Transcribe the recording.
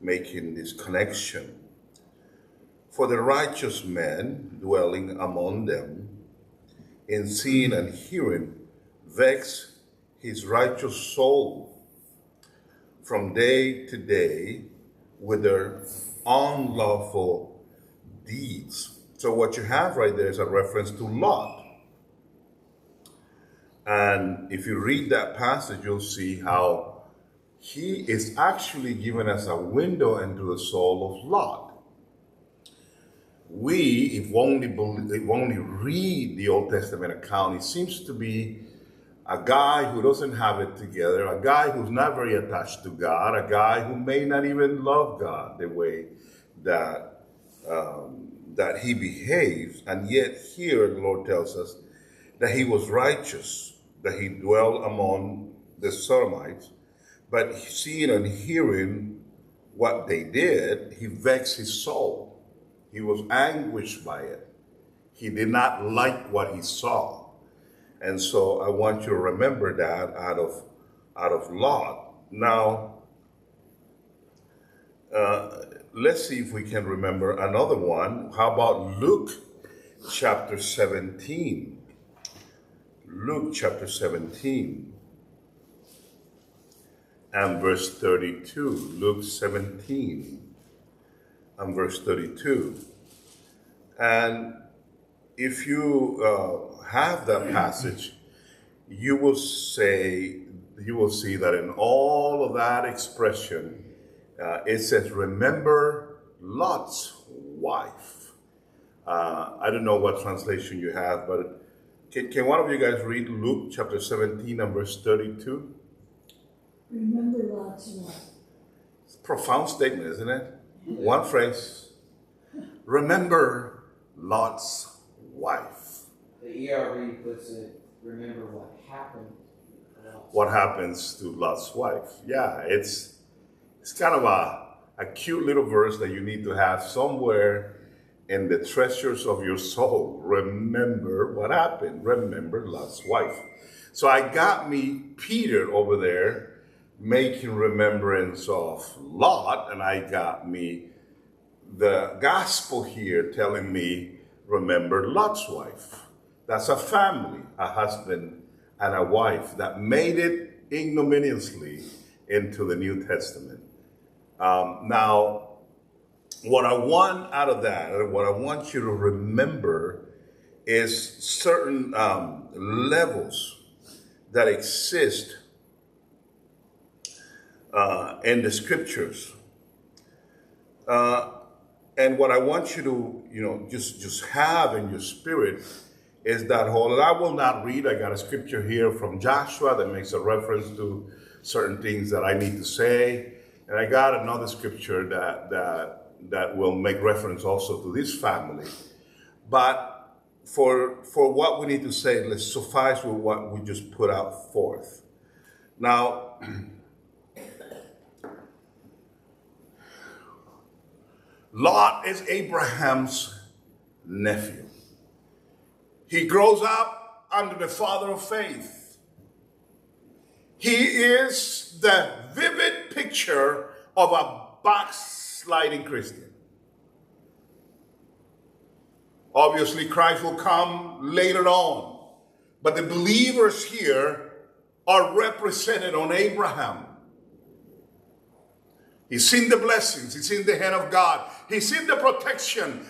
making this connection. For the righteous man dwelling among them, in seeing and hearing, vex his righteous soul from day to day with their unlawful deeds. So what you have right there is a reference to Lot. And if you read that passage, you'll see how he is actually giving us a window into the soul of Lot. If we only read the Old Testament account, it seems to be a guy who doesn't have it together, a guy who's not very attached to God, a guy who may not even love God the way that he behaves. And yet here the Lord tells us that he was righteous, that he dwelled among the Sodomites, but seeing and hearing what they did, he vexed his soul. He was anguished by it. He did not like what he saw. And so I want you to remember that out of Lot. Now, let's see if we can remember another one. How about Luke chapter 17? Luke chapter 17 and verse 32. Luke 17 and verse 32. And if you have that passage, you will see that in all of that expression, it says, remember Lot's wife. I don't know what translation you have, but can one of you guys read Luke chapter 17 and verse 32? Remember Lot's wife. It's a profound statement, isn't it? One phrase. Remember Lot's wife. The ERV puts it, remember what happened to Lot's What happens to Lot's wife? Yeah, it's kind of a cute little verse that you need to have somewhere in the treasures of your soul. Remember what happened. Remember Lot's wife. So I got me Peter over there making remembrance of Lot, and I got me the gospel here telling me, remember Lot's wife. That's a family, a husband and a wife that made it ignominiously into the New Testament. Now, what I want out of that, or what I want you to remember, is certain levels that exist in the scriptures. And what I want you to, just have in your spirit is that whole, and I will not read, I got a scripture here from Joshua that makes a reference to certain things that I need to say. And I got another scripture that will make reference also to this family. But for what we need to say, let's suffice with what we just put out forth. Now, Lot is Abraham's nephew. He grows up under the father of faith. He is the vivid picture of a backsliding Christian. Obviously, Christ will come later on, but the believers here are represented on Abraham. He's seen the blessings. He's seen the hand of God. He's seen the protection.